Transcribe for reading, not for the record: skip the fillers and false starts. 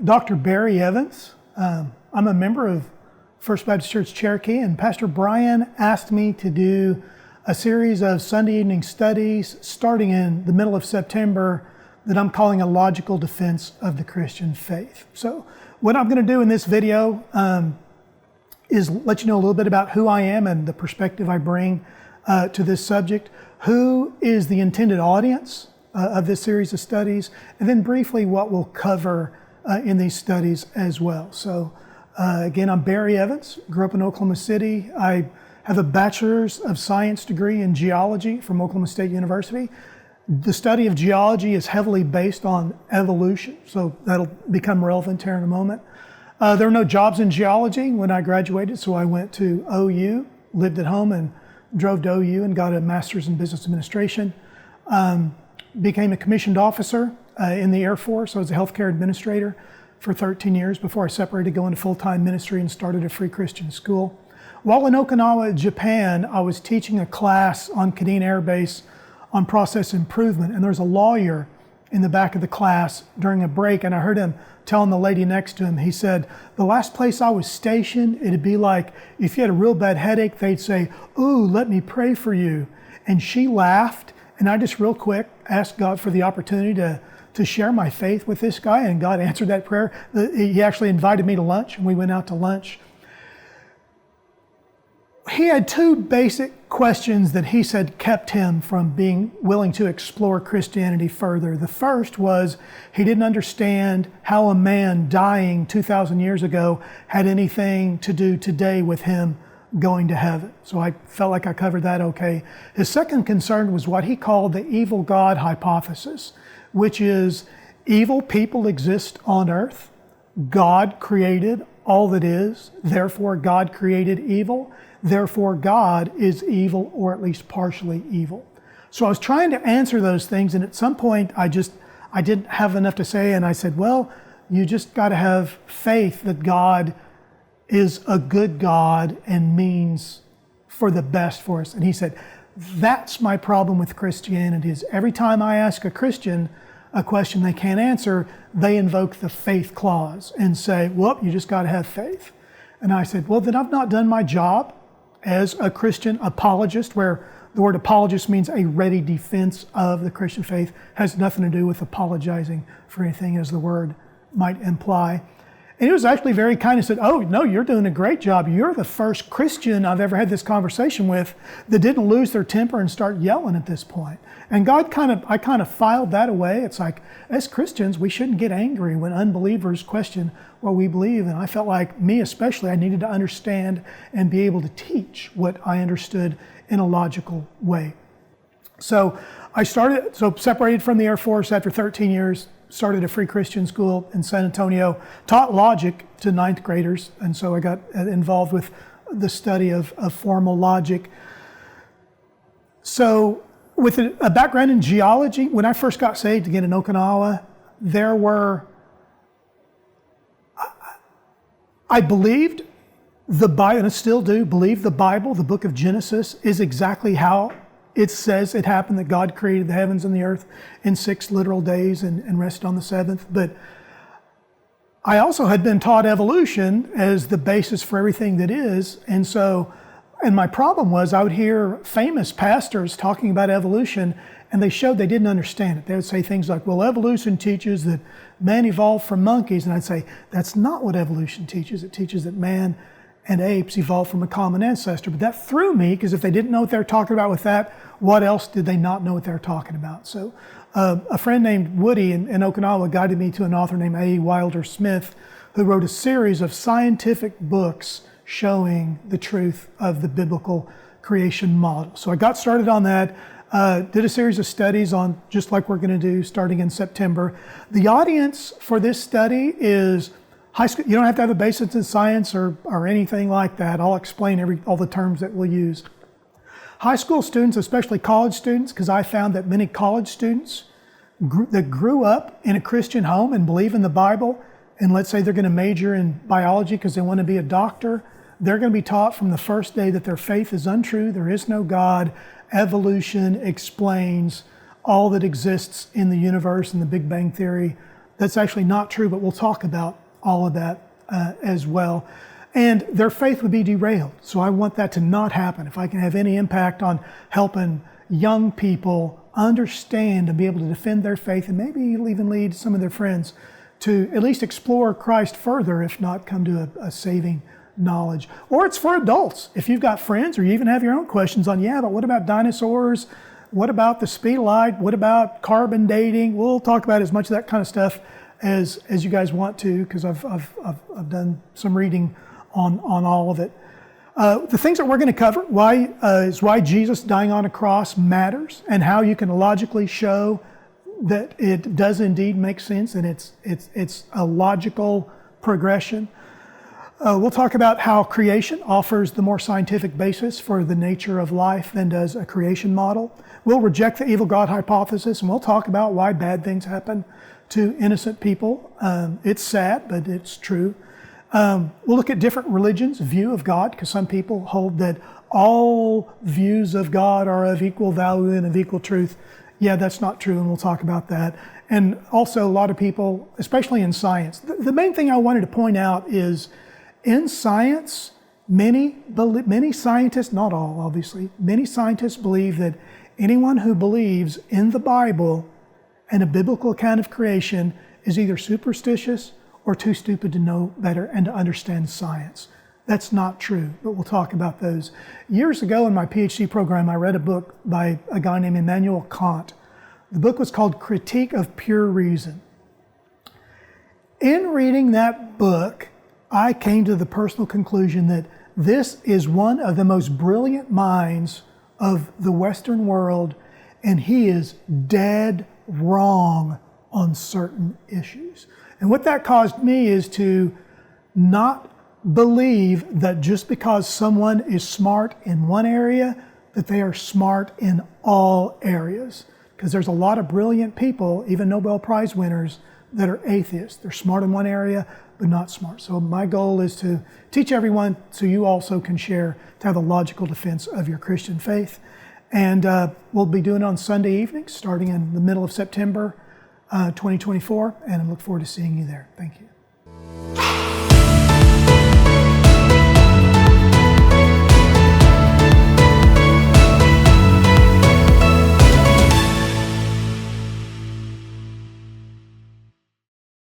Dr. Barry Evans. I'm a member of First Baptist Church Cherokee, and Pastor Brian asked me to do a series of Sunday evening studies starting in the middle of September that I'm calling a logical defense of the Christian faith. So what I'm going to do in this video is let you know a little bit about who I am and the perspective I bring to this subject, who is the intended audience of this series of studies, and then briefly what we'll cover in these studies as well. So again, I'm Barry Evans, grew up in Oklahoma City. I have a bachelor's of science degree in geology from Oklahoma State University. The study of geology is heavily based on evolution, so that'll become relevant here in a moment. There were no jobs in geology when I graduated, so I went to OU, lived at home and drove to OU and got a master's in business administration. Became a commissioned officer in the Air Force. I was a healthcare administrator for 13 years before I separated to go into full-time ministry and started a free Christian school. While in Okinawa, Japan, I was teaching a class on Kadena Air Base on process improvement, and there's a lawyer in the back of the class during a break, and I heard him telling the lady next to him, he said, the last place I was stationed, it'd be like if you had a real bad headache, they'd say, ooh, let me pray for you. And she laughed, and I just real quick asked God for the opportunity to share my faith with this guy, and God answered that prayer. He actually invited me to lunch, and we went out to lunch. He had two basic questions that he said kept him from being willing to explore Christianity further. The first was he didn't understand how a man dying 2,000 years ago had anything to do today with him going to heaven. So I felt like I covered that okay. His second concern was what he called the evil God hypothesis, which is evil people exist on earth. God created all that is, therefore God created evil. Therefore, God is evil, or at least partially evil. So I was trying to answer those things, and at some point I didn't have enough to say, and I said, well, you just got to have faith that God is a good God and means for the best for us. And he said, that's my problem with Christianity, is every time I ask a Christian a question they can't answer, they invoke the faith clause and say, well, you just got to have faith. And I said, well, then I've not done my job as a Christian apologist, where the word apologist means a ready defense of the Christian faith, has nothing to do with apologizing for anything as the word might imply. And he was actually very kind and said, oh, no, you're doing a great job. You're the first Christian I've ever had this conversation with that didn't lose their temper and start yelling at this point. And I kind of filed that away. It's like, as Christians, we shouldn't get angry when unbelievers question what we believe. And I felt like, me especially, I needed to understand and be able to teach what I understood in a logical way. So separated from the Air Force after 13 years, started a free Christian school in San Antonio, taught logic to ninth graders. And so I got involved with the study of formal logic. So with a background in geology, when I first got saved again in Okinawa, I believed the Bible, and I still do, believe the Bible, the book of Genesis, is exactly how it says it happened, that God created the heavens and the earth in 6 literal days and rested on the 7th. But I also had been taught evolution as the basis for everything that is. And my problem was I would hear famous pastors talking about evolution, and they showed they didn't understand it. They would say things like, well, evolution teaches that man evolved from monkeys. And I'd say, that's not what evolution teaches. It teaches that man and apes evolved from a common ancestor. But that threw me, because if they didn't know what they were talking about with that, what else did they not know what they were talking about? So a friend named Woody in Okinawa guided me to an author named A. Wilder Smith, who wrote a series of scientific books showing the truth of the biblical creation model. So I got started on that, did a series of studies on, just like we're going to do starting in September. The audience for this study is high school. You don't have to have a basis in science or anything like that. I'll explain all the terms that we'll use. High school students, especially college students, because I found that many college students that grew up in a Christian home and believe in the Bible, and let's say they're going to major in biology because they want to be a doctor, they're going to be taught from the first day that their faith is untrue, there is no God, evolution explains all that exists in the universe and the Big Bang Theory, that's actually not true, but we'll talk about all of that as well. And their faith would be derailed. So I want that to not happen. If I can have any impact on helping young people understand and be able to defend their faith, and maybe even lead some of their friends to at least explore Christ further, if not come to a saving knowledge. Or it's for adults. If you've got friends, or you even have your own questions on, but what about dinosaurs? What about the speed of light? What about carbon dating? We'll talk about as much of that kind of stuff as you guys want to, because I've done some reading on all of it. The things that we're going to cover is why Jesus dying on a cross matters, and how you can logically show that it does indeed make sense, and it's a logical progression. We'll talk about how creation offers the more scientific basis for the nature of life than does a creation model. We'll reject the evil God hypothesis, and we'll talk about why bad things happen to innocent people. It's sad, but it's true. We'll look at different religions' view of God, because some people hold that all views of God are of equal value and of equal truth. Yeah, that's not true, and we'll talk about that. And also a lot of people, especially in science, the main thing I wanted to point out is in science, many scientists, not all obviously, many scientists believe that anyone who believes in the Bible and a biblical account of creation is either superstitious or too stupid to know better and to understand science. That's not true, but we'll talk about those. Years ago in my PhD program, I read a book by a guy named Immanuel Kant. The book was called Critique of Pure Reason. In reading that book, I came to the personal conclusion that this is one of the most brilliant minds of the Western world, and he is dead wrong on certain issues. And what that caused me is to not believe that just because someone is smart in one area, that they are smart in all areas. Because there's a lot of brilliant people, even Nobel Prize winners, that are atheists. They're smart in one area, but not smart. So my goal is to teach everyone so you also can share, to have a logical defense of your Christian faith. And we'll be doing it on Sunday evenings, starting in the middle of September 2024, and I look forward to seeing you there. Thank you.